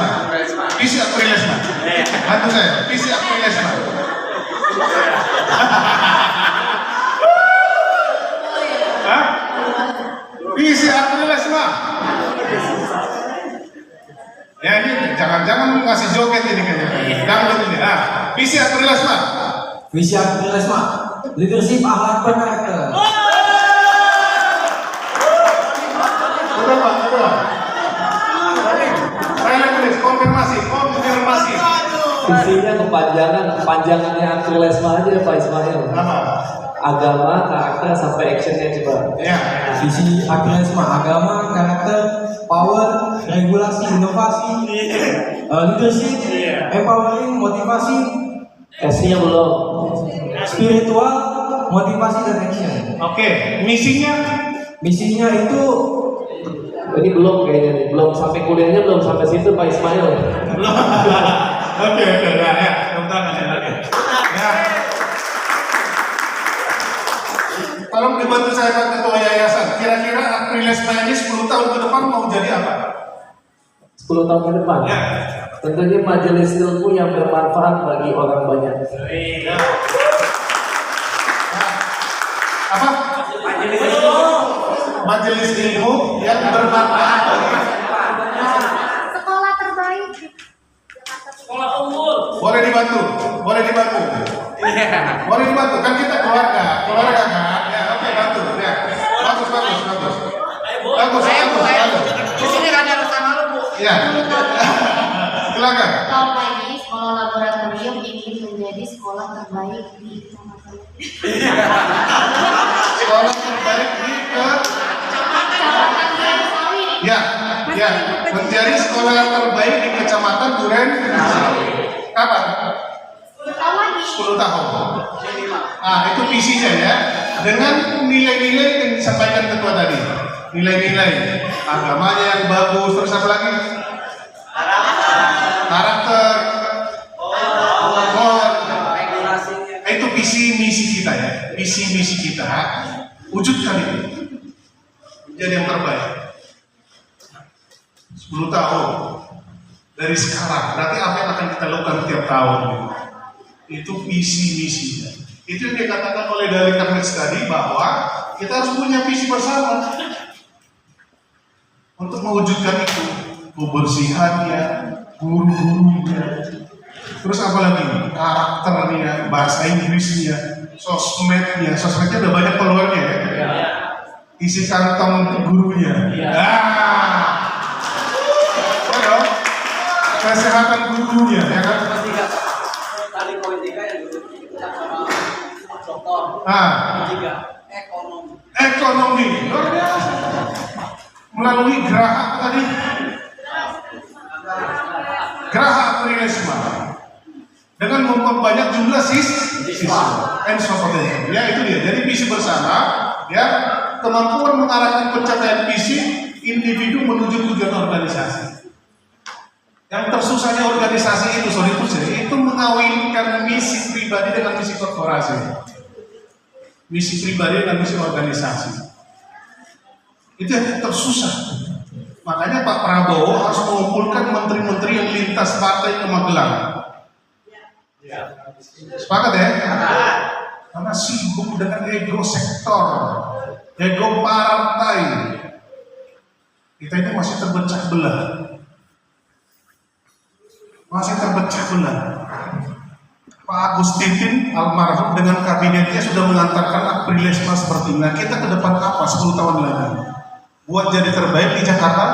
Aprilesma. Visi Aprilesma. Bantu saya, visi Aprilesma. Hah? Visi Aprilesma. Ya ini jangan ngasih joget ini kayaknya. Dangdut ini. Nah, visi Aprilesma. Visi Aprilesma. Leadership akhlak berkarakter. Betul Pak, betul. Saya tulis konfirmasi. Visinya kepanjangannya Aprilesma aja Pak Ismail. Apa? Agama, karakter, sampai actionnya coba. Ya. Visi Aprilesma, agama, karakter, power, regulasi, inovasi, leadership, empowering, motivasi, S-nya belum. spiritual, motivasi dan action. Oke, misinya Misinya itu Ini belum kayaknya nih, belum sampai kuliahnya belum sampai situ Pak Ismail. belum. Oke, ya. Tepuk tangan ya. Tolong dibantu saya Pak Ketua Yayasan. Kira-kira Aprilesma ini 10 tahun ke depan mau jadi apa? 10 tahun ke depan. Ya. Tentunya majelis ilmu yang bermanfaat bagi orang banyak. Ya. Apa? Majelis ilmu yang bermanfaat bagi Sekolah terbaik. Sekolah unggul. Boleh dibantu. Boleh dibantu kan kita keluarga kan? Ya, oke, bantu. Ya. Bagus. Di sini kan harus sama lu, Bu. Ya. Silakan. Tahun lagi sekolah laboratorium ingin menjadi sekolah terbaik di kecamatan. Sekolah terbaik di Kecamatan Durensawi. Ya, menjadi sekolah terbaik di Kecamatan Duren. Kapan? 10 tahun lagi. 10 tahun. Ah, itu visinya ya. Dengan nilai-nilai yang disampaikan ketua tadi. Nilai-nilai agamanya yang bagus, terus apa lagi? Karakter. Itu visi misi kita ya. Visi misi kita. Wujudkan itu. Jadi yang terbaik. 10 tahun dari sekarang. Berarti apa yang akan kita lakukan tiap tahun? Itu visi misinya. Itu yang dikatakan oleh Dalek Karnes tadi bahwa kita harus punya visi bersama untuk mewujudkan itu. Kebersihannya, guru-gurunya, terus apa lagi? Karakternya, bahasa Inggrisnya, sosmednya udah banyak followernya ya. Isi kantong untuk gurunya. Kesehatan gurunya ya kan. Tadi politika yang dulu sama dokter. Ketiga, Ekonomi luar biasa. Melalui geraha tadi, geraha Aprilesma dengan memperbanyak jumlah siswa and so forth. Ya itu dia. Jadi visi bersama ya, kemampuan mengarahkan pencapaian visi individu menuju tujuan organisasi. Yang tersusahnya organisasi itu mengawinkan misi pribadi dengan misi korporasi, misi pribadi dengan misi organisasi. Itu yang tersusah. Makanya Pak Prabowo harus mengumpulkan menteri-menteri yang lintas partai ke Magelang. Sepakat ya? Karena sibuk dengan ego sektor, ego partai. Kita ini masih terpecah belah. Pak Agus Titin almarhum dengan kabinetnya sudah mengantarkan Aprilesma seperti ini. Nah, kita ke depan apa 10 tahun lagi? Buat jadi terbaik di Jakarta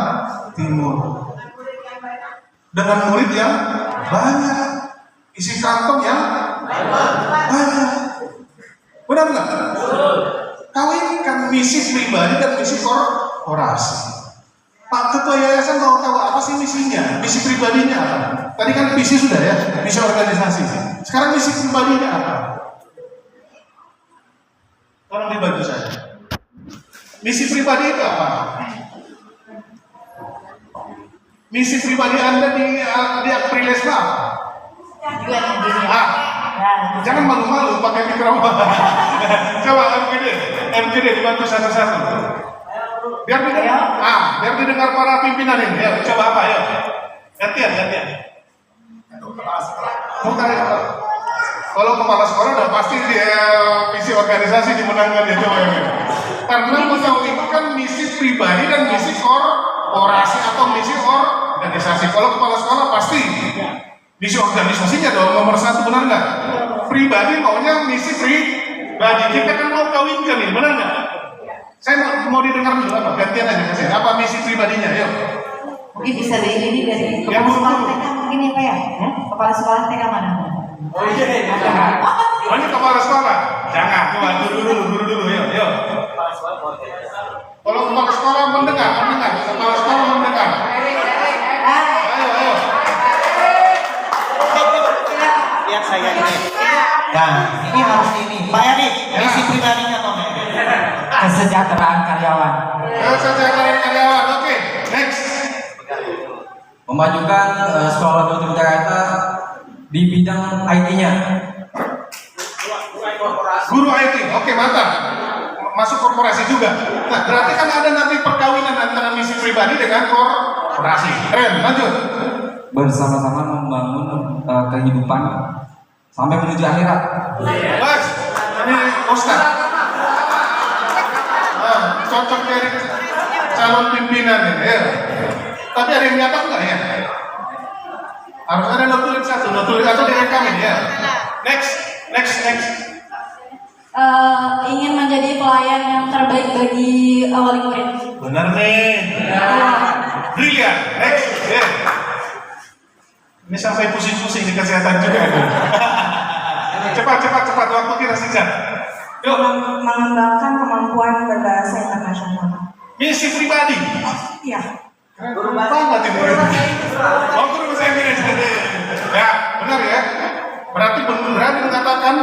Timur. Dengan murid yang banyak, isi kantong yang banyak. Benar nggak? Kawinkan misi pribadi dan misi korporasi. Pak Ketua Yayasan mau tahu apa sih misinya? Misi pribadinya apa? Tadi kan misi sudah ya, misi organisasi. Sekarang misi pribadinya apa? Tolong dibantu saya. Misi pribadi itu apa? Misi pribadi Anda di Aprilesma apa? Jangan malu-malu pakai mikrofon. Coba MGD dibantu satu-satu. Biar didengar para pimpinan ini. Ya, coba apa ya? Gantian. Bukan. Kalau kepala sekolah udah pasti dia visi organisasi dimenangkan dia coba ya. Karena mengawinkan misi pribadi dan misi korporasi atau misi organisasi. Kalau kepala sekolah pasti misi organisasinya dong nomor 1, benar nggak? Pribadi maunya misi pribadi. Kita kan mau kawinkan nih, benar nggak? Saya mau didengar dulu apa? Gantian aja kasih. Apa misi pribadinya? Yuk. Mungkin bisa dari ini dari Ya, kepala sekolah guru. TK mungkin ya Pak ya? Kepala sekolah TK mana? Oh iya. Oh, ini kepala sekolah? Jangan, coba guru dulu, yuk. Kalau kepala sekolah mendengar. Kepala sekolah mendengar. Ayo. Lihat saya ini. Nah, ini harus ini. Pak Yani, misi pribadinya Tom. Kesejahteraan karyawan. Kesejahteraan karyawan, oke. Next. memajukan sekolah Dr. Jakarta di bidang IT-nya. Guru IT, oke, mantap. Masuk korporasi juga. Nah, berarti kan ada nanti perkawinan antara misi pribadi dengan korporasi. Keren, lanjut. Bersama-sama membangun kehidupan sampai menuju akhirat. Mas, ini Ustaz. Cocok jadi calon pimpinan ini. Ya. Tapi ada yang nyatat nggak ya? Harus ada notulin satu, notulin atau direkam ini ya. Next. Ingin menjadi pelayan yang terbaik bagi wali murid. Benar nih. Brilian. Next. Yeah. Ini sampai pusing-pusing di kesehatan juga. cepat waktu kita singkat. Yuk. Mengembangkan kemampuan berbahasa internasional. Misi pribadi. Iya. Guru banget ini. Oh, guru bahasa Inggris. Ya, benar ya. Berarti berani mengatakan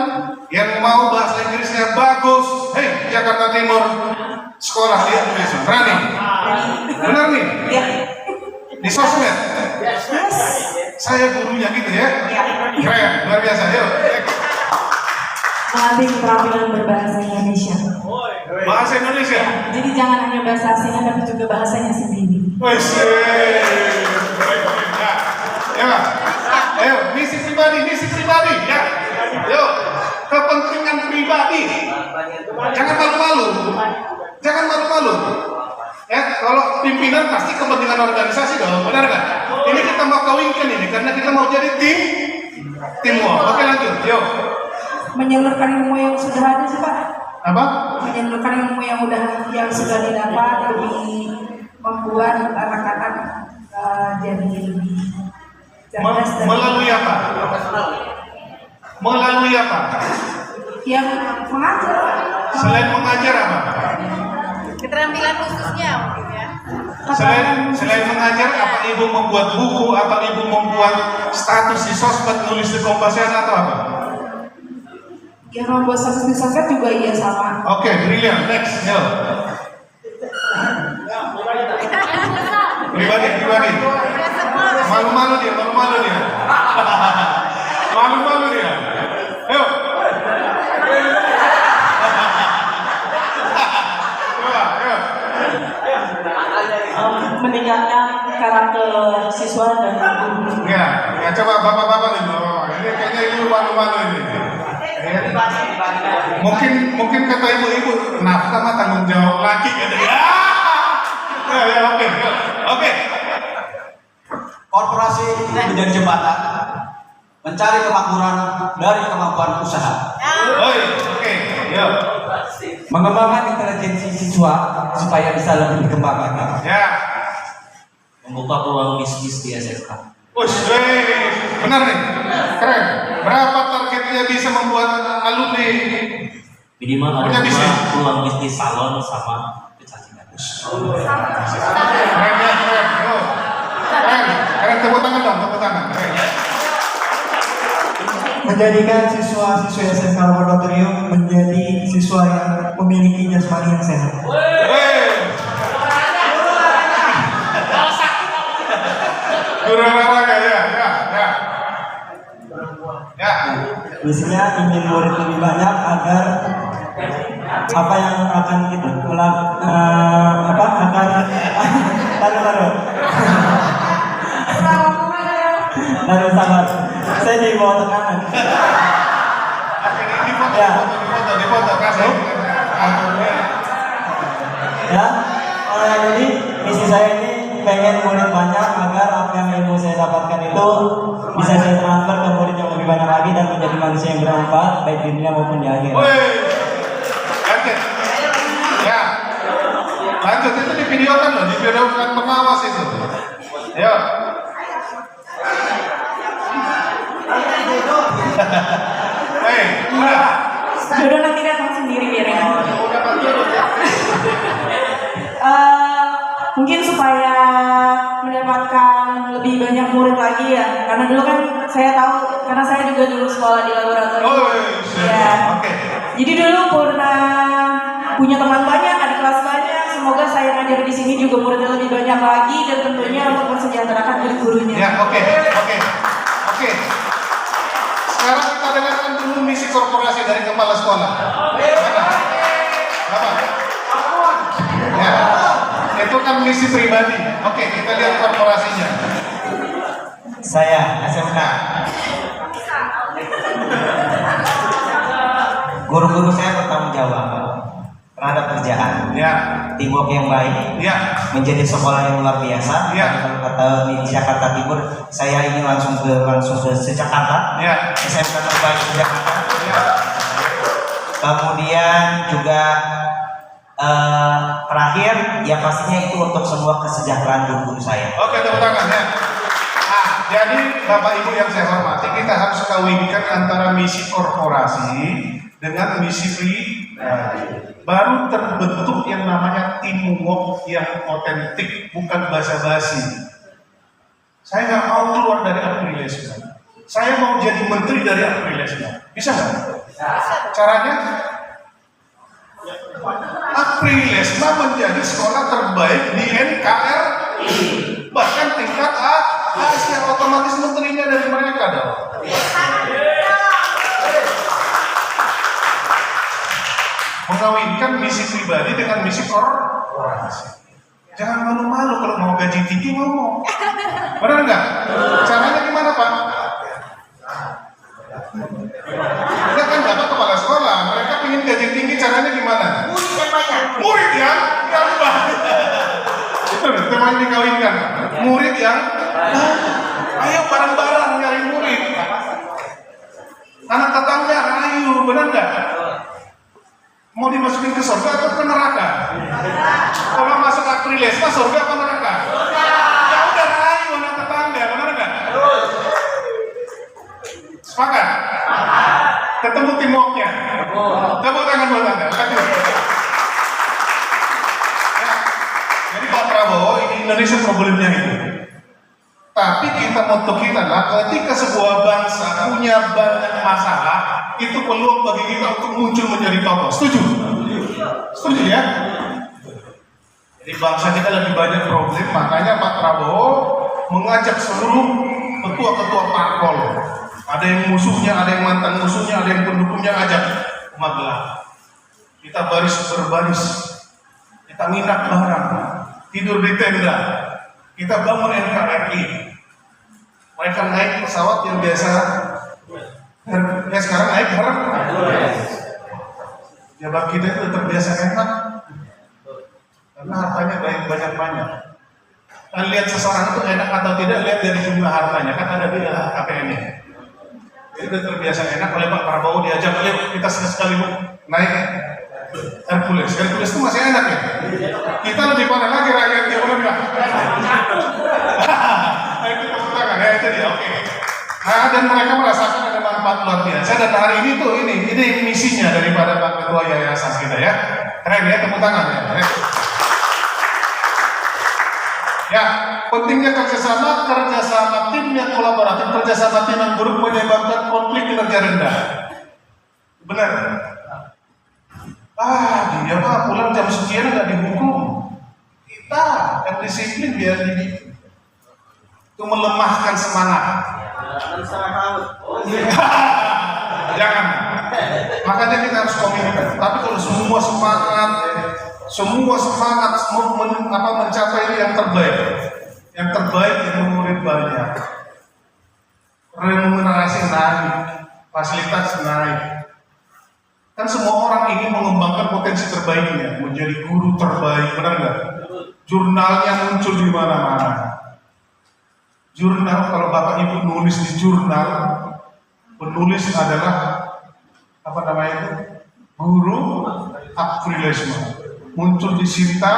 yang mau bahasa Inggrisnya bagus. Hei, Jakarta Timur, sekolah di Indonesia. Berani. Benar nih. Iya. Di sosmed. Saya gurunya gitu ya. Keren, luar biasa. Yuk. Melatih keterampilan berbahasa Indonesia. Bahasa Indonesia. Jadi jangan hanya bahasa asingnya tapi juga bahasanya sendiri. Wes. Ya. Ayo, misi pribadi ya. Yuk. Kepentingan pribadi. Jangan malu-malu. Ya, kalau pimpinan pasti kepentingan organisasi dong, benar nggak? Ini kita mau kawinkan ini karena kita mau jadi teamwork. Oke, lanjut. Yuk. Menyalurkan ilmu yang sudah ada sih Pak. Apa? Menyalurkan ilmu yang sudah didapat demi membuat anak-anak jadi lebih cerdas dan Melalui apa? yang mengajar. Selain mengajar apa? Keterampilan khususnya mungkin ya. Selain mengajar, apa ibu membuat buku, apa ibu membuat status di sosmed, nulis di Kompasian atau apa? Yang membuat status di sosmed juga iya sama. Oke, brilian. Next, yuk. Pribadi. Malu-malu dia. Malu-malu dia. Yuk. Yuk. Meningkatkan karakter siswa dan guru. Ya, coba bapak-bapak dulu. Ini kayaknya ibu malu-malu ini. Mungkin kata ibu nafkah mah tanggung jawab laki katanya. Ya, oke. Korporasi menjadi jembatan mencari kemakmuran dari kemampuan usaha. Oke. Yuk. Mengembangkan intelijensi siswa supaya bisa lebih dikembangkan. Ya. Membuka peluang bisnis di SMK. Benar nih. Keren. Berapa targetnya bisa membuat alumni? Minimal ada Punya bisnis. peluang bisnis salon sama kecantikan. Keren. Yuk. Keren. Tepuk tangan dong. Keren. Menjadikan siswa-siswa SMK Laboratorium menjadi siswa yang memiliki jasmani yang sehat. Guru olahraga ya. Misinya ingin murid lebih banyak agar apa yang akan kita taruh dan bersabar. Saya di bawah tekanan. Di foto, kasih. Ya, jadi misi saya ini pengen murid banyak agar apa yang ilmu saya dapatkan itu bisa saya transfer ke murid yang lebih banyak lagi dan menjadi manusia yang bermanfaat baik di dunia maupun di akhirat. Woi, lanjut. Ya, lanjut itu di video kan loh, di video kan pengawas itu. Ya. Hei, udah. Jodoh nanti datang sendiri biarin. Mungkin supaya mendapatkan lebih banyak murid lagi ya, karena dulu kan saya tahu, karena saya juga dulu sekolah di laboratorium. Oh, Ya. oke. Jadi dulu pernah punya teman banyak, adik kelas banyak. Semoga saya ngajar di sini juga muridnya lebih banyak lagi dan tentunya untuk mensejahterakan guru-gurunya. Ya, oke. Sekarang kita dengarkan dulu misi korporasi dari kepala sekolah. Apa? Ya, itu kan misi pribadi. Oke, kita lihat korporasinya. Saya SMK. Guru-guru saya bertanggung jawab terhadap kerjaan. Ya, Teamwork yang baik, ya, menjadi sekolah yang luar biasa. Ya. Kalau kata di Jakarta Timur, saya ini langsung ke Jakarta. ya, SMK terbaik di Jakarta. ya. Kemudian juga terakhir ya pastinya itu untuk semua kesejahteraan guru-guru saya. Oke, tepuk tangan ya. Nah, jadi Bapak Ibu yang saya hormati, kita harus kawinkan antara misi korporasi dengan misi pribadi. Baru terbentuk yang namanya teamwork yang otentik, bukan basa-basi. Saya nggak mau keluar dari Aprilesma. Saya mau jadi menteri dari Aprilesma. Bisa nggak? Caranya? Aprilesma menjadi sekolah terbaik di NKRI, bahkan tingkat Asia, otomatis menterinya dari mereka dong. Mengawinkan misi pribadi dengan misi korporasi. Jangan malu-malu kalau mau gaji tinggi ngomong. Benar nggak? Caranya gimana Pak? Kita kan dapat kepala sekolah, mereka ingin gaji tinggi, caranya gimana? Murid yang banyak. Itu temanya dikawinkan. Murid yang ayo bareng-bareng nyari murid. Anak tetangga, ayo, benar nggak? Mau dimasukin ke surga atau ke neraka? Kalau masuk Aprilesma, surga apa neraka? Ya udah, ayo anak tetangga, benar nggak? Sepakat? Ketemu timoknya. Tepuk tangan buat Anda. Ya. Jadi Pak Prabowo, ini Indonesia problemnya itu. Tapi moto kita lah, ketika sebuah bangsa punya banyak masalah, itu peluang bagi kita untuk muncul menjadi tokoh. Setuju? Setuju ya? Jadi bangsa kita lebih banyak problem, makanya Pak Prabowo mengajak seluruh ketua-ketua parpol. Ada yang musuhnya, ada yang mantan musuhnya, ada yang pendukungnya, ajak Magelang. Kita baris berbaris, kita nginap bareng, tidur di tenda, kita bangun NKRI. Mereka naik pesawat yang biasa, ya sekarang naik harap. Jabat kita itu terbiasa enak, karena hartanya banyak-banyak. Kan lihat seseorang itu enak atau tidak, lihat dari jumlah hartanya, kan ada di KPN-nya. Itu terbiasa enak. Oleh Pak Prabowo diajak, yuk kita sekali naik Hercules. Hercules itu masih enak ya. Kita lebih pandai lagi rakyatnya, benar nggak? Itu keputusan ya, itu dia. Oke. Nah, dan mereka merasakan ada manfaat luar biasa. Dan hari ini tuh ini misinya daripada Pak Ketua Yayasan kita ya. Keren ya, tepuk tangan ya. Ya, pentingnya kerjasama tim yang kolaboratif, kerjasama tim yang buruk menyebabkan konflik kinerja rendah. Benar. Dia mah pulang jam sekian nggak dihukum. Kita yang disiplin biar dibikin. Itu melemahkan semangat. Jangan. Makanya kita harus komitmen. Tapi kalau semua semangat mencapai yang terbaik yang murid banyak. remunerasi naik, fasilitas naik. Kan semua orang ingin mengembangkan potensi terbaiknya, menjadi guru terbaik, benar nggak? Jurnalnya muncul di mana-mana. Jurnal, kalau Bapak Ibu nulis di jurnal, penulis adalah apa namanya itu? Guru Aprilesma. Muncul di Sinta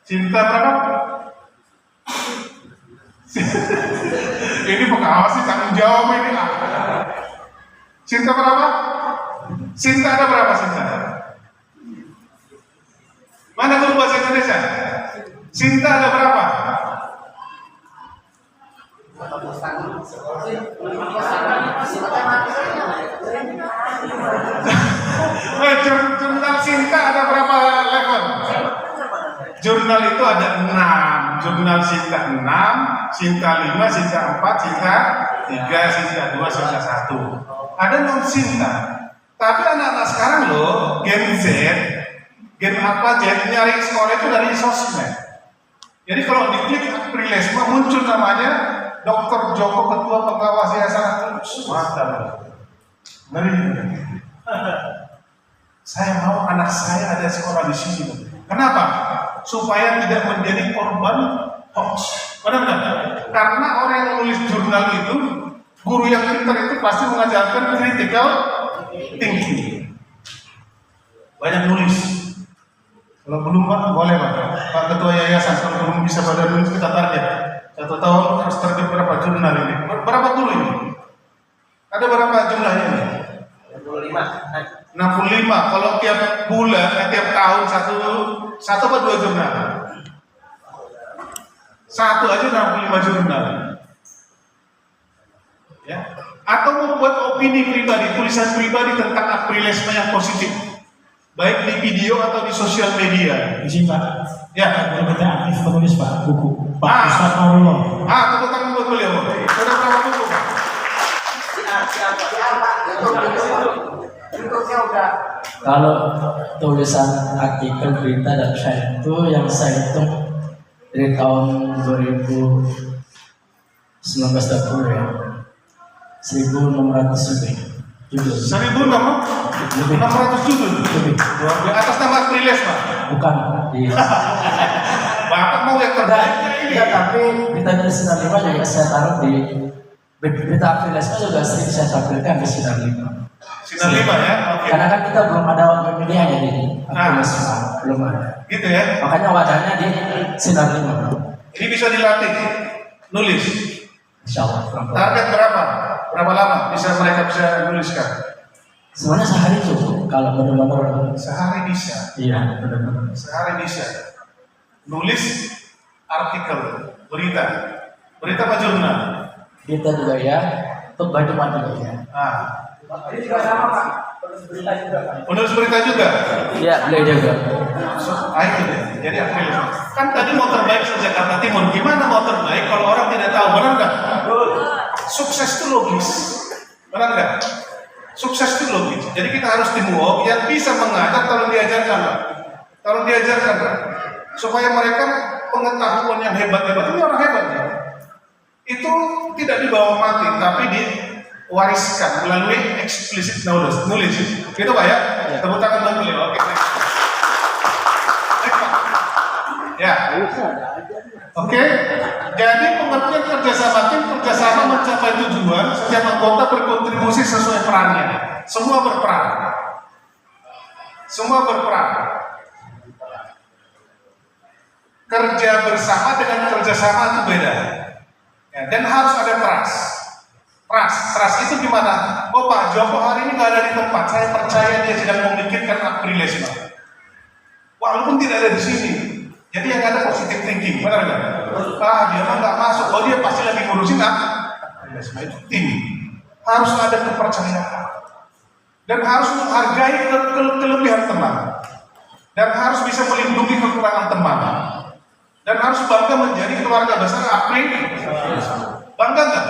berapa? Ini pengawas sih tanggung jawab ini. Sinta berapa? Sinta ada berapa Sinta? Mana guru bahasa Indonesia? Sinta ada berapa? Jurnal Sinta ada berapa level? Jurnal itu ada 6. Jurnal Sinta 6, Sinta 5, Sinta 4, Sinta 3, Sinta 2, Sinta 1. Ada non Sinta. Tapi anak-anak sekarang loh, Gen Z, Gen apa Z, nyari sekolah itu dari sosmed. Jadi kalau diklik Aprilesma muncul namanya Dr. Joko, Ketua Pengawas Yayasan. Mantap. Ngeri. Saya mau anak saya ada sekolah di sini. Kenapa? Supaya tidak menjadi korban hoax. Benar-benar. Karena orang yang menulis jurnal itu, guru yang pintar itu pasti mengajarkan critical thinking. Banyak nulis. Kalau belum Pak, boleh Pak. Pak Ketua Yayasan, kalau belum bisa pada nulis kita target. 1 tahun harus target berapa jurnal ini? Berapa dulu ini? Ada berapa jumlahnya ini? 65. Kalau tiap bulan, tiap tahun satu atau 2 jurnal? Satu aja 65 jurnal. Ya. Atau membuat opini pribadi, tulisan pribadi tentang Aprilesma yang positif, baik di video atau di sosial media. Izin Pak. Ya. Kita aktif menulis Pak buku. Pak Ustadz Maulana. Tepuk tangan buat beliau. Sudah berapa buku? Kalau tulisan artikel berita dan saya itu yang saya hitung dari tahun 2019 ya 1.600 lebih judul. 1.600 judul. Di atas nama Aprilesma. Bukan di Bapak mau yang terbaik ini. ya, tapi berita dari Sinar 5 juga saya taruh di berita Aprilesma juga sering saya tampilkan di Sinar 5. Sinar 5 ya. Oke. Karena kan kita belum ada web media jadi Aprilesma belum ada. Gitu ya. Makanya wadahnya di Sinar 5. Ini bisa dilatih nulis. Insyaallah. Target berapa? Berapa lama mereka bisa nuliskan? Sebenarnya sehari cukup kalau benar-benar. Sehari bisa. Iya, benar-benar. Sehari bisa. Nulis artikel, berita apa jurnal? Kita juga ya, untuk bantuan juga ya. Ini juga sama Pak. Penulis berita juga. Iya, beliau juga. Itu dia. Jadi Aprilesma. Kan tadi mau terbaik Jakarta Timur. Gimana mau terbaik kalau orang tidak tahu? Benar nggak? Sukses itu logis. Benar nggak? Sukses itu logis. Jadi kita harus teamwork yang bisa mengajar, tolong diajarkan Pak. Tolong diajarkan Pak. Supaya mereka pengetahuan yang hebat-hebat. Ini orang hebat ya. Itu tidak dibawa mati, tapi diwariskan melalui explicit knowledge. Nulis. Gitu Pak ya? Tepuk tangan buat beliau. Oke. Ya. Oke. Jadi pengertian kerjasama tim, kerjasama mencapai tujuan. Setiap anggota berkontribusi sesuai perannya. Semua berperan. Kerja bersama dengan kerjasama itu beda. Ya, dan harus ada trust itu gimana? Oh Pak Joko hari ini nggak ada di tempat. Saya percaya dia sedang memikirkan Aprilesma. Walaupun tidak ada di sini. Jadi yang ada positive thinking, benar nggak? Dia mah nggak masuk. Oh dia pasti lagi ngurusin Aprilesma. Itu tim. Harus ada kepercayaan. Dan harus menghargai kelebihan teman. Dan harus bisa melindungi kekurangan teman. Dan harus bangga menjadi keluarga besar Aprilesma. Bangga nggak?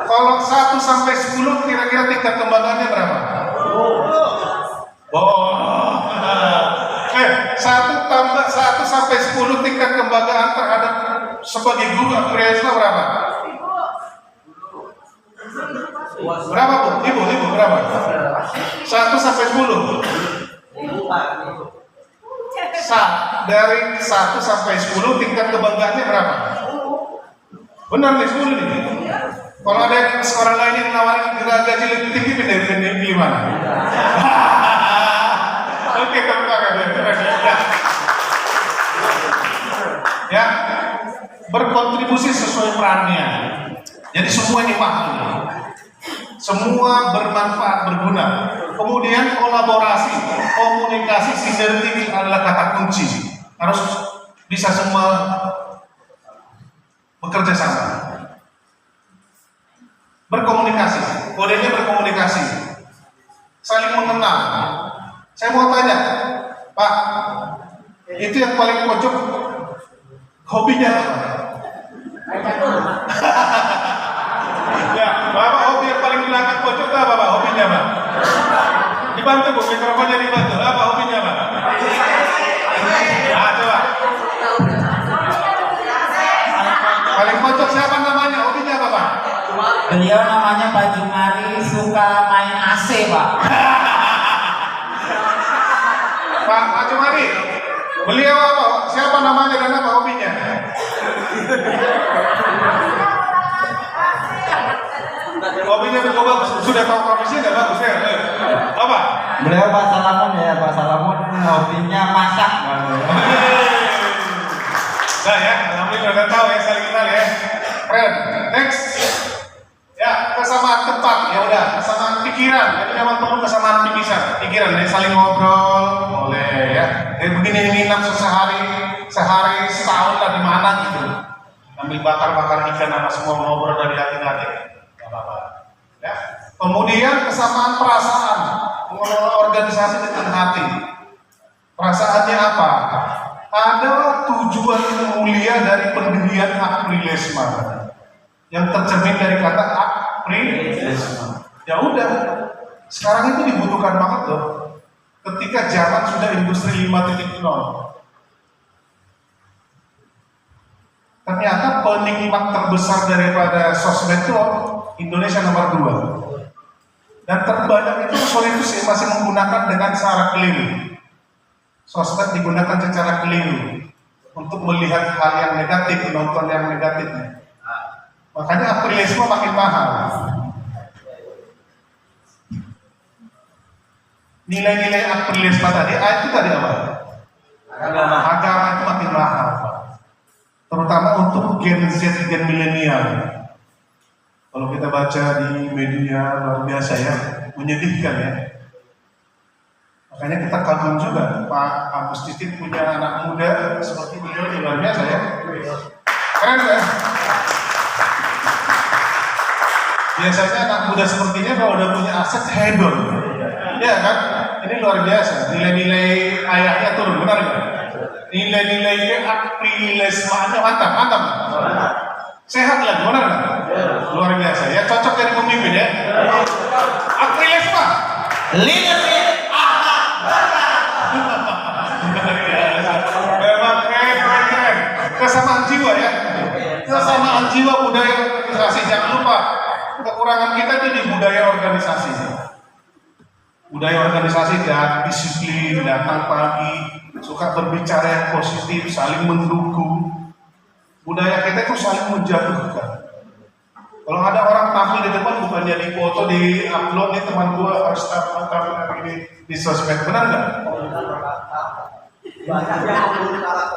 Kalau 1 sampai 10 kira-kira tingkat kebanggaannya berapa? Oh. 1 sampai 10 tingkat kebanggaan terhadap sebagai guru Aprilesma berapa? Berapa Bu? Ibu berapa? 1 sampai 10. Dari 1 sampai 10 tingkat kebanggaannya berapa? Benar nih 10 nih. Kalau ada sekolah lain yang nawarin gaji lebih tinggi, pindah gimana? Oke, ya, berkontribusi sesuai perannya. Jadi semua ini paham, semua bermanfaat, berguna. Kemudian kolaborasi, komunikasi, sinergi adalah kata kunci. Harus bisa semua bekerja sama. Berkomunikasi, kodenya berkomunikasi, saling mengenal. Saya mau tanya, Pak, itu yang paling pojok hobinya apa? Ya, Bapak hobi yang paling belakang pojok apa Pak? Hobinya Pak? Dibantu Bu, mikrofonnya dibantu. Apa hobinya Pak? Nah, coba. Paling pojok siapa namanya? Hobinya apa Pak? Beliau namanya Pak Jumari, suka main AC Pak. Pak Jumari, beliau apa? Siapa namanya dan apa hobinya? Hobinya berubah, sudah tahu profesi nggak bagus ya? Apa? Beliau Pak Salamun ya, Pak Salamun hobinya masak. Nah ya, alhamdulillah udah tahu ya, saling kenal ya. Keren. Next. Ya, kesamaan tempat, ya udah, kesamaan pikiran. Jadi memang perlu kesamaan pikiran, ya, saling ngobrol, boleh ya. Jadi begini nginap sehari setahun lah di mana gitu. Ambil bakar ikan apa semua ngobrol dari hati-hati. Gak apa-apa. Ya. Kemudian kesamaan perasaan, mengelola organisasi dengan hati. Perasaannya apa? Ada tujuan mulia dari pendirian Aprilesma yang tercermin dari kata Aprilesma. Ya udah, sekarang itu dibutuhkan banget loh. Ketika zaman sudah industri 5.0, ternyata penikmat terbesar daripada sosmed itu Indonesia nomor 2. Dan terbanyak itu solusi masih menggunakan dengan cara keliru. Sosmed digunakan secara keliru untuk melihat hal yang negatif, menonton yang negatifnya. Makanya Aprilesma makin mahal. Nilai-nilai Aprilesma tadi, itu tadi apa? Agama itu makin mahal, terutama untuk Gen Z, Gen milenial. Kalau kita baca di media luar biasa ya, menyedihkan ya. Makanya kita kagum juga Pak Agus Titik punya anak muda seperti beliau, luar biasa ya. Keren ya. Biasanya anak muda sepertinya kalau udah punya aset hedon, ya kan? Ini luar biasa. Nilai-nilai ayahnya turun, benar nggak? Nilai-nilai Aprilesma-nya mantap. Sehat lagi, benar nggak? Luar biasa. Ya cocok jadi pemimpin ya. Aprilesma, leadership. Memang keren. Kesamaan jiwa ya. Kesamaan jiwa budaya organisasi. Jangan lupa. Kekurangan kita itu di budaya organisasi. Budaya organisasi dan disiplin, datang pagi, suka berbicara yang positif, saling mendukung. Budaya kita itu saling menjatuhkan. Kalau ada orang tampil di depan bukannya di foto, di upload nih teman gua harus tampil ini di sosmed, benar nggak?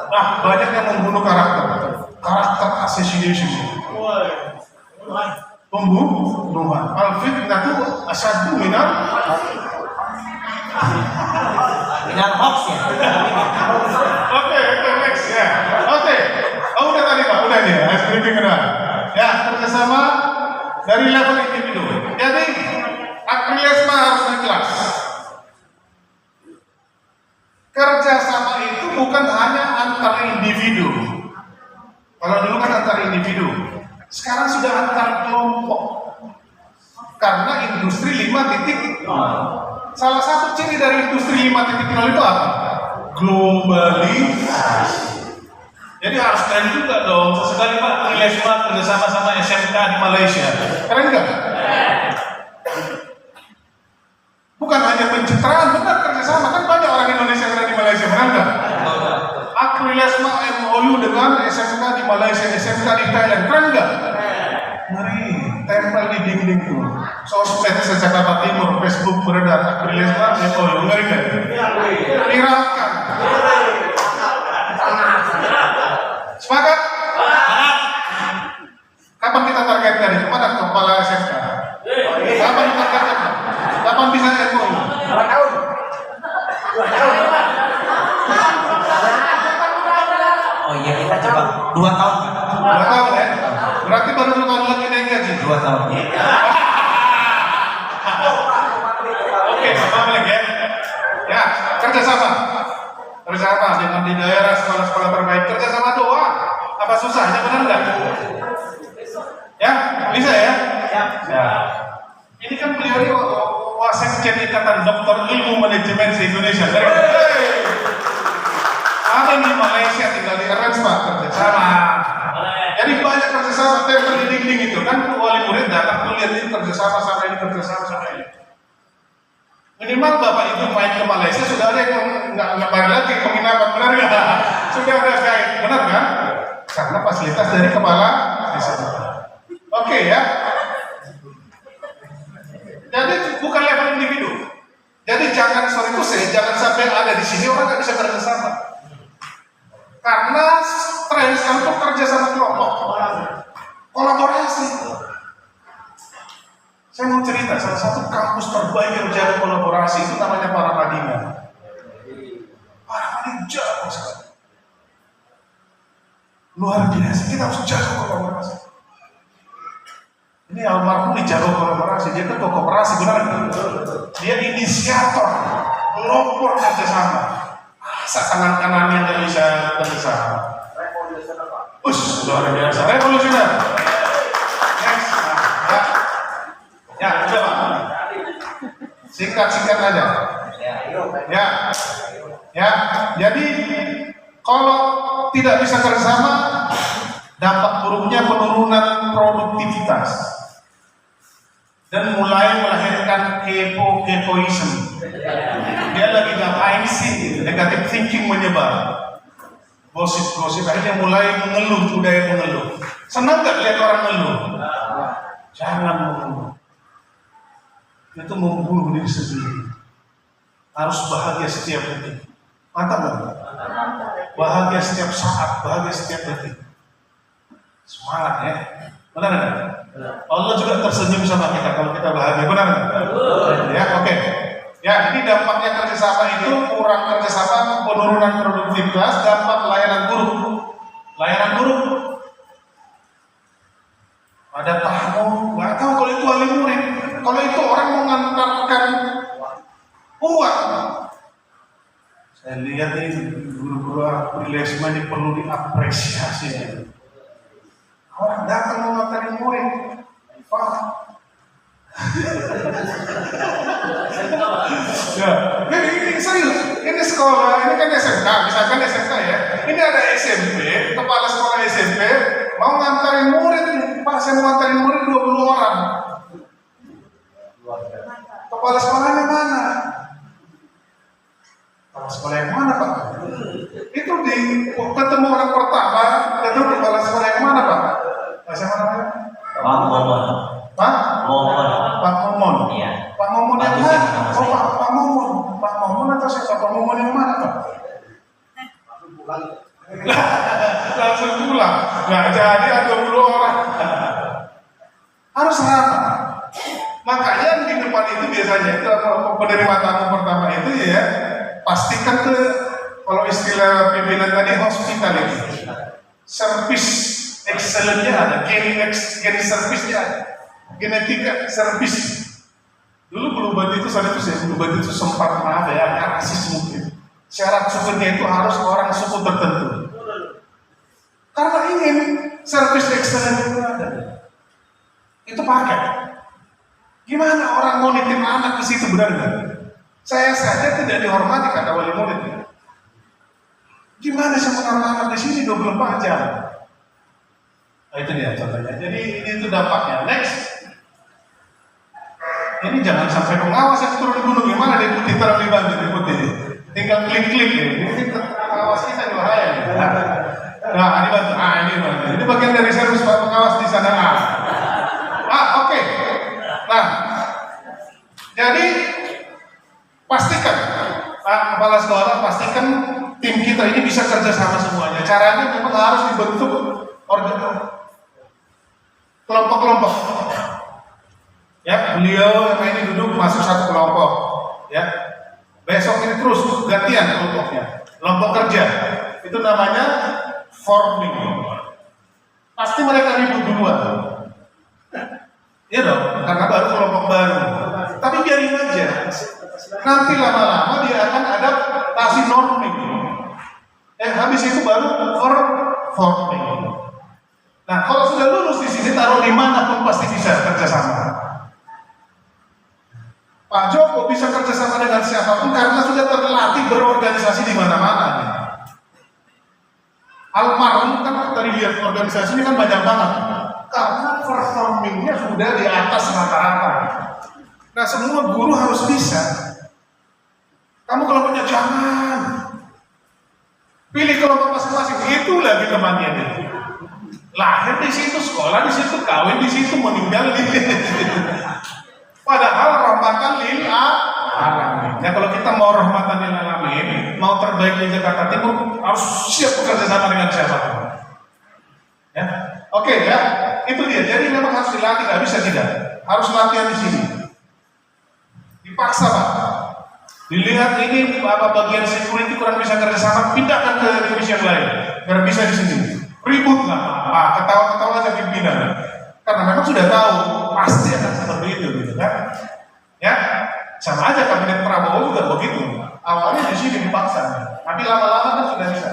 Nah, banyak yang membunuh karakter assassination. Pembunuhan. Al-fitnah itu asyaddu minal hoax ya. Oke, next ya. Oke. Oh, udah tadi Pak, udah nih. Briefing udah. Ya, kerjasama dari level individu. Jadi, Aprilesma harus ikhlas. Kerjasama itu bukan hanya antar individu. Kalau dulu kan antar individu. Sekarang sudah antar kelompok. Karena industri 5.0. Salah satu ciri dari industri 5.0 itu apa? Globalisasi. Jadi harus keren juga dong. Sesekali Pak Aprilesma kerjasama sama SMK di Malaysia. Keren nggak? MOU dengan SMK di Malaysia, SMK di Thailand, keren nggak? Mari tempel di dinding tuh. Sosmed se-Jakarta Timur, Facebook beredar, Aprilisma, MOU, ngeri kan? Irakan. Sepakat? Kapan kita targetkan itu? Mana kepala SMK? Kapan ditargetkan? Kapan bisa MOU? 2 tahun. 2 tahun. Oh iya, kita coba 2 tahun, Pak. 2 tahun ya? Berarti baru 2 tahun lagi naik gaji? 2 tahun. Oke, sama lagi ya. Ya, kerjasama. Kerjasama dengan di daerah sekolah-sekolah terbaik. Kerjasama doang. Apa susahnya, benar nggak? Ya, bisa ya? Ya. Ini kan beliau ini wasekjen Ikatan Dokter Ilmu Manajemen se-Indonesia. Hey! Ada di Malaysia, tinggal di arrange Pak, kerjasama. Jadi banyak kerjasama, tempel di dinding itu kan wali murid datang tuh lihat ini kerjasama sama ini, kerjasama sama ini. Minimal Bapak Ibu main ke Malaysia sudah ada yang nggak balik lagi penginapan, benar nggak? Sudah ada guide, benar kan? Karena fasilitas dari kepala desa. Oke ya. Jadi bukan level individu. Jadi jangan jangan sampai ada di sini orang nggak bisa kerjasama. Karena tren sekarang itu kerja sama kelompok, kolaborasi. Saya mau cerita salah satu kampus terbaik yang jago kolaborasi itu namanya Paramadina. Paramadina jago sekali, luar biasa. Kita harus jago kolaborasi. Ini almarhum jago kolaborasi, dia ketua koperasi, benar? Dia inisiator, pelopor kerjasama. Masa tangan kanannya nggak bisa kerjasama? Luar biasa, revolusioner. Next, ya, coba. Singkat aja. Ya. Jadi kalau tidak bisa kerjasama, dampak buruknya penurunan produktivitas dan mulai melahirkan kepoism. Dia lagi ngapain sih? Negative thinking menyebar. Gosip akhirnya mulai mengeluh, budaya mengeluh. Senang gak lihat orang mengeluh? Jangan mengeluh. Itu membunuh diri sendiri. Harus bahagia setiap detik. Mantap gak? Bahagia setiap saat, bahagia setiap detik. Semangat ya. Benar gak? Allah juga tersenyum sama kita kalau kita bahagia. Benar gak? Ya, oke. Ya, ini dampaknya kerjasama itu kurang kerjasama, penurunan produktivitas, dampak layanan buruk. Layanan buruk. Ada tamu, nggak tahu kalau itu wali murid. Kalau itu orang mengantarkan uang. Saya lihat ini guru-guru Aprilisma ini perlu diapresiasi. Orang datang mengantarin murid. Ya, ini serius. Ini sekolah, ini kan SMK, misalkan SMK ya. Ini ada SMP, kepala sekolah SMP mau ngantarin murid. Pak, saya mau ngantarin murid 20 orang. Kepala sekolahnya mana? Kepala sekolah yang mana, Pak? Itu di ketemu orang pertama, ketemu kepala sekolah yang mana, Pak? Siapa namanya? Pak Momon. Pak? Momon. Pak Momon. Iya. Pak Momon yang mana? Oh, Pak Momon. Pak Momon atau siapa? Pak Momon yang mana, Pak? Langsung pulang. Nggak jadi ada 20 orang. Harus ramah. Makanya di depan itu biasanya itu penerima tamu pertama itu ya pastikan ke kalau istilah pimpinan tadi hospitality, service excellent-nya ada, gen service-nya ada, genetika service. Dulu Bluebird itu saat itu Bluebird itu sempat maaf ya, rasis mungkin. Syarat sukunya itu harus orang suku tertentu. Karena ingin service excellent itu ada. Itu paket. Gimana orang mau nitip anak ke situ, benar nggak? Saya saja tidak dihormati kata wali murid. Gimana saya menaruh anak di sini 24 jam? Nah, itu dia contohnya. Jadi ini itu dampaknya. Next. Ini jangan sampai pengawas yang turun gunung, gimana dia putih terlebih banget, dia putih. Tinggal klik-klik ya. Ini pengawas kita di bahaya. Nah, ini bantu. Ini bagian dari servis pengawas di sana. Oke. Nah, jadi pastikan kepala sekolah, pastikan tim kita ini bisa kerja sama semuanya. Caranya memang harus dibentuk kelompok-kelompok. Ya, beliau yang ini duduk masuk satu kelompok. Ya, besok ini terus gantian kelompoknya. Kelompok kerja itu namanya forming. Pasti mereka ribut duluan. Iya dong, karena baru kelompok baru. Tapi biarin aja. Nanti lama-lama dia akan adaptasi norming. Habis itu baru forming. Nah, kalau sudah lulus di sini, taruh di mana pun pasti bisa kerjasama. Pak Joko bisa kerjasama dengan siapapun karena sudah terlatih berorganisasi di mana-mana. Almarhum kan tadi lihat organisasi ini kan banyak banget. Karena performingnya sudah di atas rata-rata. Nah, semua guru harus bisa. Kamu kalau punya jangan pilih kelompok masing-masing, itu lagi temannya nih. Lahir di situ, sekolah di situ, kawin di situ, meninggal di situ. Padahal rahmatan lil alamin. Ya, kalau kita mau rahmatan lil alamin, mau terbaik di Jakarta Timur, harus siap bekerja sama dengan siapapun. Ya, oke ya, itu dia. Jadi memang harus dilatih, nggak bisa tidak. Harus latihan di sini. Dipaksa Pak. Dilihat ini bagian security kurang bisa kerjasama, pindahkan ke divisi yang lain, biar bisa di sini. Ribut nggak? Ketawa-ketawa aja pimpinan. Karena memang sudah tahu pasti akan seperti itu, gitu kan? Ya, sama aja kabinet Prabowo juga begitu. Awalnya di sini dipaksa, tapi lama-lama kan sudah bisa.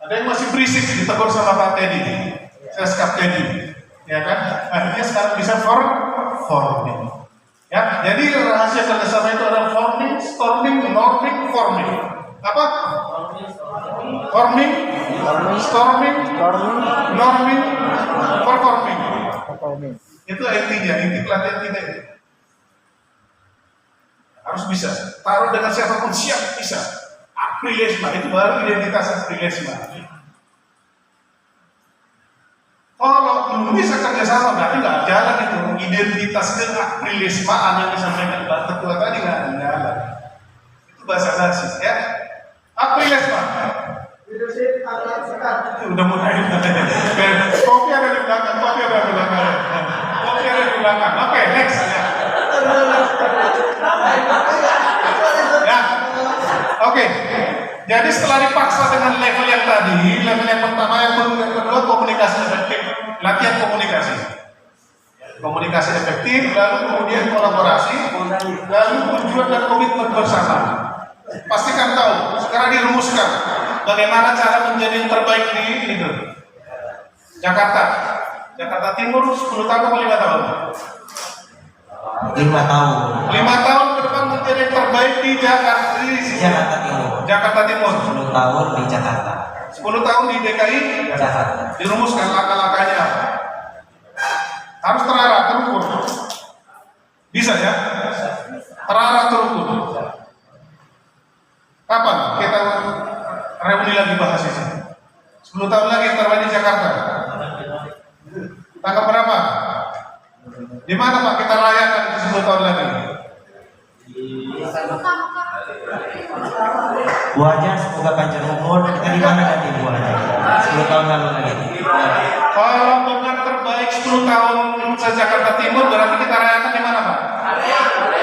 Ada yang masih berisik ditegur sama Pak Teddy, Seskap Teddy, ya kan? Akhirnya sekarang bisa forming. Ya, jadi rahasia kerjasama itu adalah forming, storming, norming, forming. Apa? Forming, storming, norming, performing. Itu intinya, inti pelatihan kita itu. Harus bisa. Taruh dengan siapapun siap bisa. Aprilisma itu baru identitas aprilisma. Kalau belum bisa kerjasama berarti nggak jalan itu. Identitasnya aprilisma yang disampaikan Pak Ketua tadi nggak ada. Itu bahasa Nasi ya. Aprilisma. Udah mulai. Kopi ada di belakang, kopi ada di belakang. Kopi ada di belakang. Oke, next ya. Ya. Oke. Jadi setelah dipaksa dengan level yang tadi, level yang pertama, yang kedua komunikasi efektif, latihan komunikasi. Komunikasi efektif, lalu kemudian kolaborasi, lalu tujuan dan komitmen bersama. Pastikan tahu, sekarang dirumuskan bagaimana cara menjadi yang terbaik di itu. Jakarta Timur 10 tahun atau 5 tahun? 5 tahun. 5 tahun ke depan menjadi yang terbaik di Jakarta Timur. 10 tahun di Jakarta. 10 tahun di DKI Jakarta. Dirumuskan langkah-langkahnya apa? Harus terarah, terukur. Bisa ya? Terarah, terukur. Kapan kita reuni lagi bahas ini? 10 tahun lagi terbaik di Jakarta. Tanggal berapa? Di mana Pak kita rayakan itu 10 tahun lagi? Buahnya semoga panjang umur. Kita di mana nanti buahnya? 10 tahun lalu lagi. Kalau dengan terbaik 10 tahun se Jakarta Timur berarti